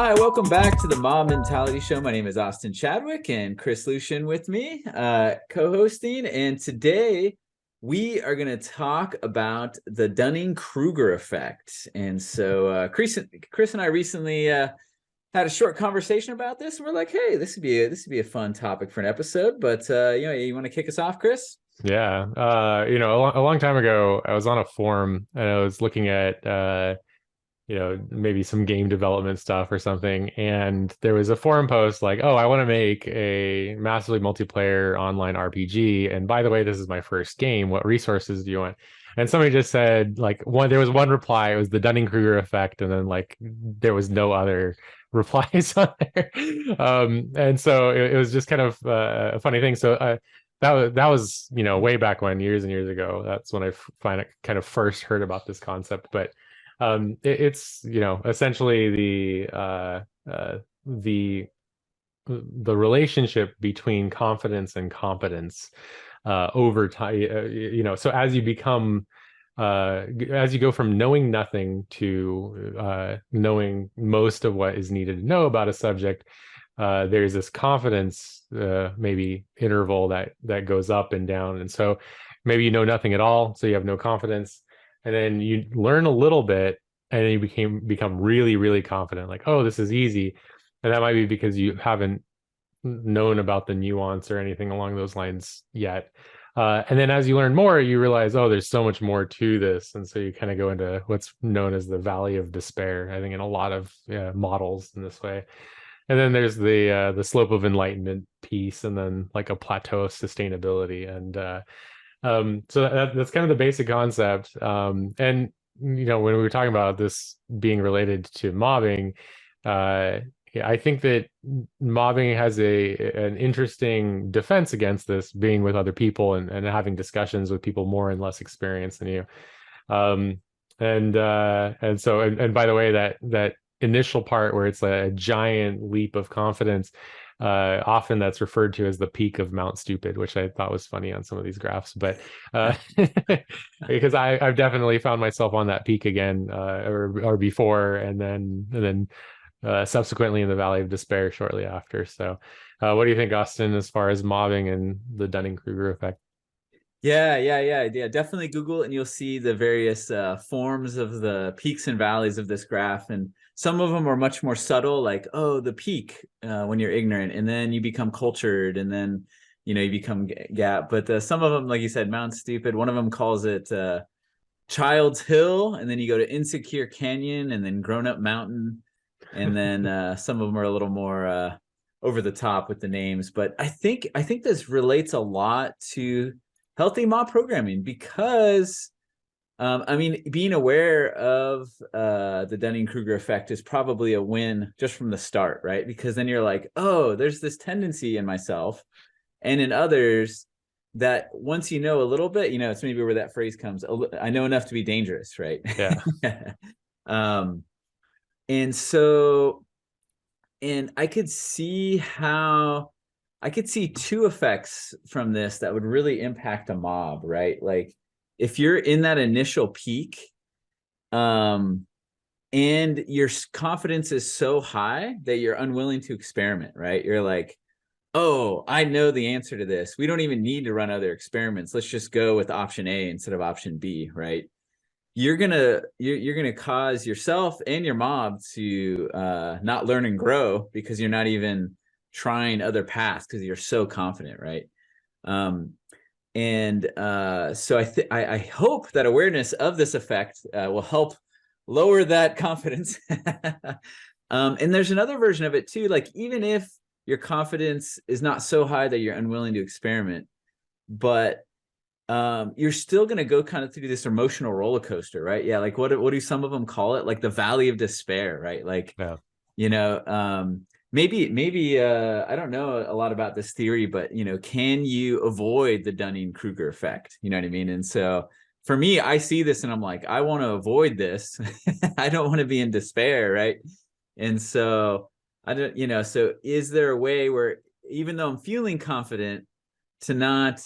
Hi, welcome back to the Mob Mentality Show. My name is Austin Chadwick and Chris Lucian with me, co-hosting. And today we are going to talk about the Dunning-Kruger Effect. And so Chris and I recently had a short conversation about this. And we're like, hey, this would be a fun topic for an episode. But you want to kick us off, Chris? Yeah. A long time ago, I was on a forum and I was looking at, maybe some game development stuff or something. And there was a forum post like, oh, I want to make a massively multiplayer online RPG. And by the way, this is my first game. What resources do you want? And somebody just said there was one reply, it was the Dunning-Kruger effect. And then there was no other replies on there. And so it was just kind of a funny thing. So, that was way back when, years and years ago. That's when I kind of first heard about this concept. But it's essentially the relationship between confidence and competence over time. So as you go from knowing nothing to knowing most of what is needed to know about a subject, there's this confidence maybe interval that goes up and down. And so maybe you know nothing at all, so you have no confidence, and then you learn a little bit and then you become really, really confident, like, oh, this is easy. And that might be because you haven't known about the nuance or anything along those lines yet. And then as you learn more, you realize, oh, there's so much more to this. And so you kind of go into what's known as the valley of despair, I think, in a lot of models in this way. And then there's the slope of enlightenment piece, and then like a plateau of sustainability. And so that's kind of the basic concept. And when we were talking about this being related to mobbing, I think that mobbing has an interesting defense against this, being with other people and having discussions with people more and less experienced than you. And by the way, that initial part where it's a giant leap of confidence, often that's referred to as the peak of Mount Stupid, which I thought was funny on some of these graphs. But because I've definitely found myself on that peak again, or before, and then subsequently in the Valley of Despair shortly after. So, what do you think, Austin, as far as mobbing and the Dunning-Kruger effect? Yeah. Definitely Google and you'll see the various forms of the peaks and valleys of this graph. And some of them are much more subtle, like, oh, the peak when you're ignorant, and then you become cultured, and then you become gap. But some of them, like you said, Mount Stupid. One of them calls it Child's Hill, and then you go to Insecure Canyon, and then Grown Up Mountain, and then some of them are a little more over the top with the names. But I think this relates a lot to healthy mob programming, because being aware of the Dunning-Kruger effect is probably a win just from the start, right? Because then you're like, oh, there's this tendency in myself and in others that once you know a little bit, it's maybe where that phrase comes, I know enough to be dangerous, right? Yeah. And so, and I could see two effects from this that would really impact a mob, right? Like if you're in that initial peak, and your confidence is so high that you're unwilling to experiment, right? You're like, oh, I know the answer to this. We don't even need to run other experiments. Let's just go with option A instead of option B, right? You're gonna cause yourself and your mob to not learn and grow, because you're not even trying other paths because you're so confident, right? So I hope that awareness of this effect will help lower that confidence. And there's another version of it too. Like, even if your confidence is not so high that you're unwilling to experiment, but you're still going to go kind of through this emotional roller coaster, right? Yeah. Like what do some of them call it? Like the valley of despair, right? Like, Yeah. Maybe I don't know a lot about this theory, but can you avoid the Dunning-Kruger effect? You know what I mean? And so for me, I see this and I'm like, I want to avoid this. I don't want to be in despair, right? And so I don't, so is there a way where, even though I'm feeling confident, to not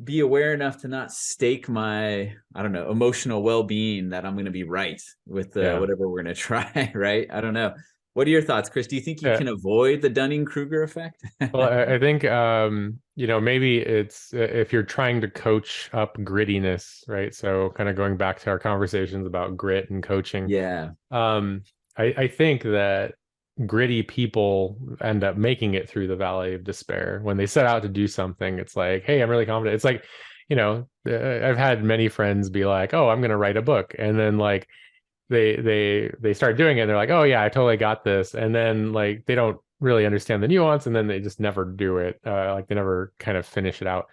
be aware enough to not stake my, I don't know, emotional well-being that I'm going to be right with Yeah. whatever we're going to try, right? I don't know. What are your thoughts, Chris? Do you think you Yeah. can avoid the Dunning-Kruger effect? Well, I think maybe it's if you're trying to coach up grittiness, right? So kind of going back to our conversations about grit and coaching. Yeah. Um, I think that gritty people end up making it through the valley of despair. When they set out to do something, it's like, hey, I'm really confident. It's like, I've had many friends be like, oh, I'm gonna write a book. And then like they start doing it and they're like, oh yeah, I totally got this. And then like they don't really understand the nuance and then they just never do it. Like they never kind of finish it out.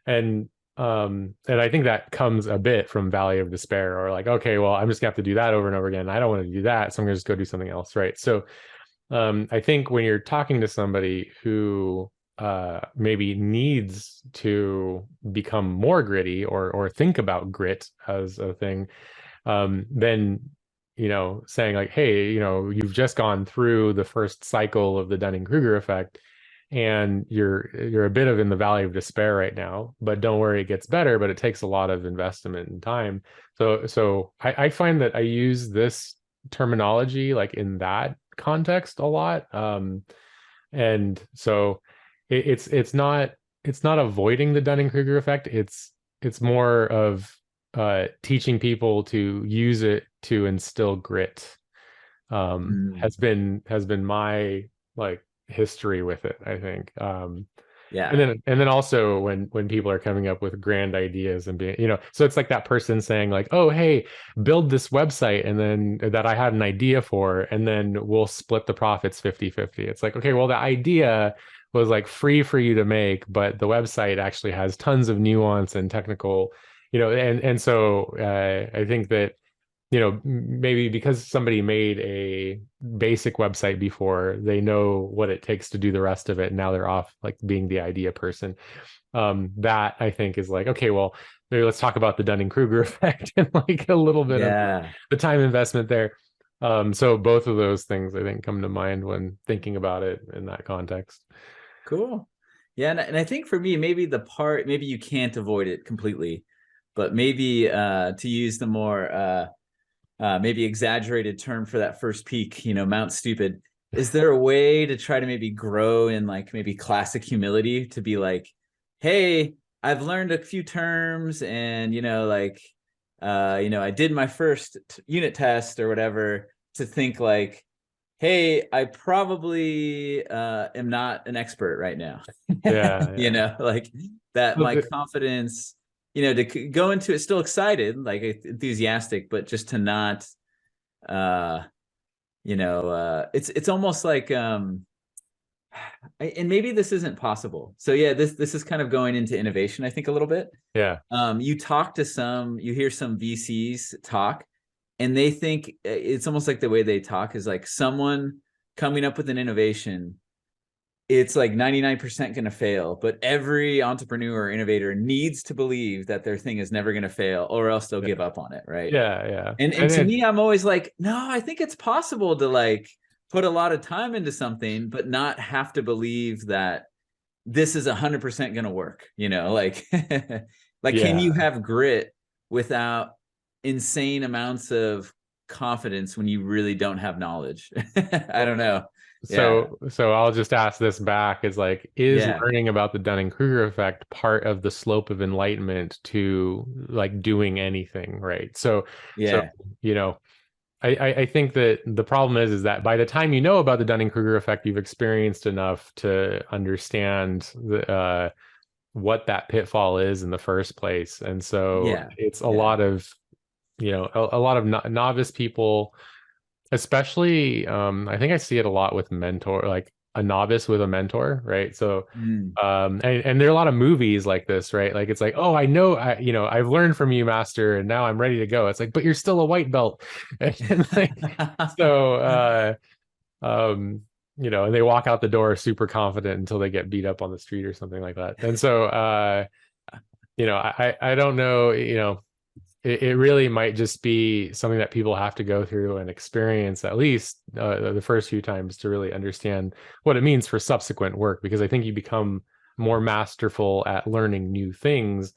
And I think that comes a bit from Valley of Despair, or like, okay, well, I'm just gonna have to do that over and over again. I don't want to do that, so I'm gonna just go do something else, right? So I think when you're talking to somebody who maybe needs to become more gritty or think about grit as a thing, then saying like, hey, you've just gone through the first cycle of the Dunning-Kruger effect and you're a bit of in the valley of despair right now, but don't worry, it gets better, but it takes a lot of investment and time. So I find that I use this terminology like in that context a lot. And so it's not avoiding the Dunning-Kruger effect. It's more of teaching people to use it to instill grit. Mm, Has been my like history with it, I think. And yeah. then also when people are coming up with grand ideas and being, so it's like that person saying like, oh, hey, build this website and then that I had an idea for, and then we'll split the profits 50-50. It's like, okay, well, the idea was like free for you to make, but the website actually has tons of nuance and technical, and so I think that maybe because somebody made a basic website before, they know what it takes to do the rest of it. And now they're off like being the idea person. That I think is like, okay, well, maybe let's talk about the Dunning-Kruger effect and like a little bit of Yeah. the time investment there. So both of those things I think come to mind when thinking about it in that context. Cool. Yeah, and I think for me, maybe maybe you can't avoid it completely, but maybe to use the more maybe exaggerated term for that first peak, Mount Stupid. Is there a way to try to maybe grow in like maybe classic humility to be like, hey, I've learned a few terms and, I did my first unit test or whatever, to think like, hey, I probably am not an expert right now. Yeah, yeah. Like that Well, my confidence, to go into it still excited, like enthusiastic, but just to not it's almost like and maybe this isn't possible. So yeah, this is kind of going into innovation, I think, a little bit. yeah, You hear some VCs talk, and they think it's almost like the way they talk is like someone coming up with an innovation. It's like 99% going to fail, but every entrepreneur or innovator needs to believe that their thing is never going to fail, or else they'll yeah, give up on it, right? yeah, yeah. And to me, I'm always like, no, I think it's possible to like put a lot of time into something, but not have to believe that this is 100% going to work. Like, like, can you Yeah. have grit without insane amounts of confidence when you really don't have knowledge? I don't know. Yeah. So I'll just ask this back is like, is Yeah. learning about the Dunning-Kruger effect part of the slope of enlightenment to like doing anything, right? So Yeah. you know, I think that the problem is that by the time you know about the Dunning-Kruger effect, you've experienced enough to understand what that pitfall is in the first place. And so Yeah. it's a Yeah. lot of, a lot of novice people, especially I think I see it a lot with mentor, like a novice with a mentor, right? So Mm. and there are a lot of movies like this, right? Like it's like, oh, I know, I've learned from you, master, and now I'm ready to go. It's like, but you're still a white belt. And like, so and they walk out the door super confident until they get beat up on the street or something like that. And so I don't know, it really might just be something that people have to go through and experience at least the first few times to really understand what it means for subsequent work, because I think you become more masterful at learning new things,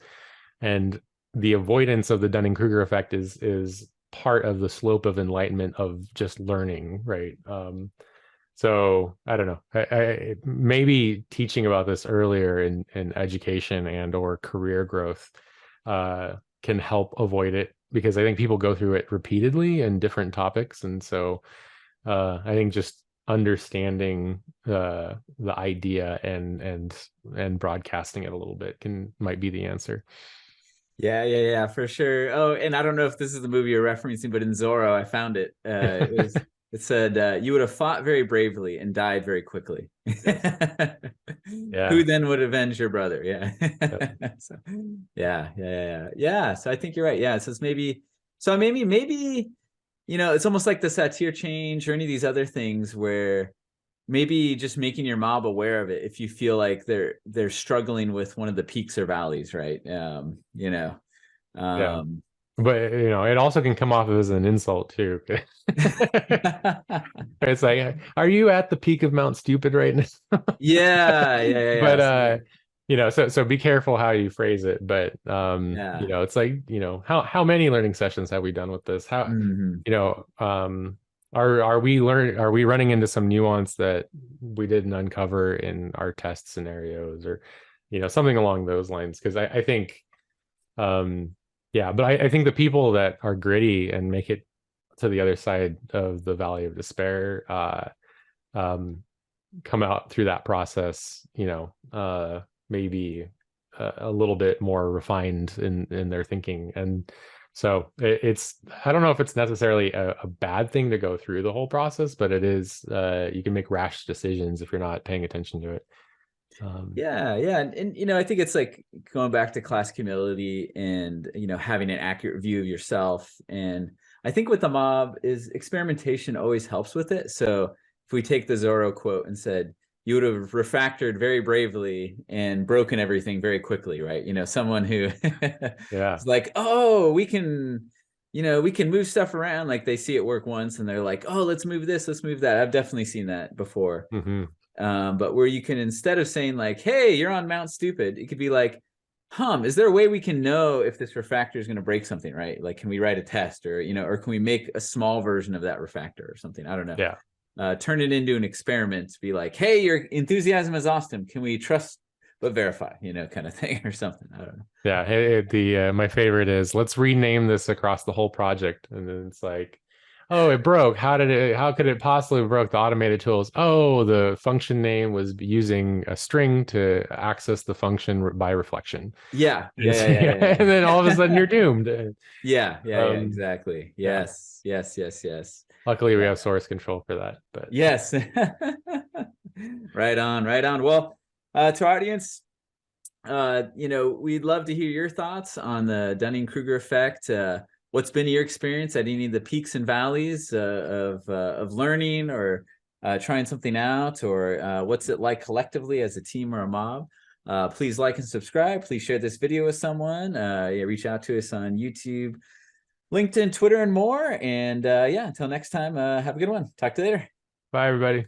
and the avoidance of the Dunning-Kruger effect is part of the slope of enlightenment of just learning, right? So I don't know. Maybe teaching about this earlier in education and or career growth can help avoid it, because I think people go through it repeatedly in different topics. And so I think just understanding the idea and broadcasting it a little bit might be the answer. Yeah, for sure. Oh, and I don't know if this is the movie you're referencing, but in Zorro, I found it. It said, you would have fought very bravely and died very quickly. Yes. Who Yeah. then would avenge your brother? Yeah. Yep. So, yeah. So I think you're right. Yeah. So it's maybe, it's almost like the satire change or any of these other things where maybe just making your mob aware of it if you feel like they're struggling with one of the peaks or valleys, right? Yeah. Um, But it also can come off as an insult too. It's like, are you at the peak of Mount Stupid right now? But yeah. so be careful how you phrase it. But Yeah. it's like, how many learning sessions have we done with this? How, Mhm. are we running into some nuance that we didn't uncover in our test scenarios, or something along those lines? Because I think yeah, but I think the people that are gritty and make it to the other side of the valley of despair um, come out through that process, maybe a little bit more refined in their thinking. And so it's, I don't know if it's necessarily a bad thing to go through the whole process, but it is, you can make rash decisions if you're not paying attention to it. Yeah. And I think it's like going back to classic humility and, having an accurate view of yourself. And I think with the mob is experimentation always helps with it. So if we take the Zorro quote and said, you would have refactored very bravely and broken everything very quickly, right? Someone who Yeah. is like, oh, we can move stuff around. Like they see it work once and they're like, oh, let's move this, let's move that. I've definitely seen that before. Hmm. But where you can, instead of saying like, hey, you're on Mount Stupid, it could be like, is there a way we can know if this refactor is going to break something, right? Like, can we write a test or can we make a small version of that refactor or something? I don't know. Yeah. Turn it into an experiment to be like, hey, your enthusiasm is awesome. Can we trust but verify, kind of thing or something? I don't know. Yeah. The my favorite is, let's rename this across the whole project. And then it's like, oh, it broke. How could it possibly broke? The automated tools. Oh, the function name was using a string to access the function by reflection. Yeah. And then all of a sudden you're doomed. Yeah, Um, exactly. yeah. Yes. Luckily we have source control for that, but Yes. Right on. Well, to our audience, we'd love to hear your thoughts on the Dunning-Kruger effect. What's been your experience at any of the peaks and valleys of learning or trying something out, or what's it like collectively as a team or a mob? Please like and subscribe. Please share this video with someone. Reach out to us on YouTube, LinkedIn, Twitter, and more. And until next time, have a good one. Talk to you later. bye everybody.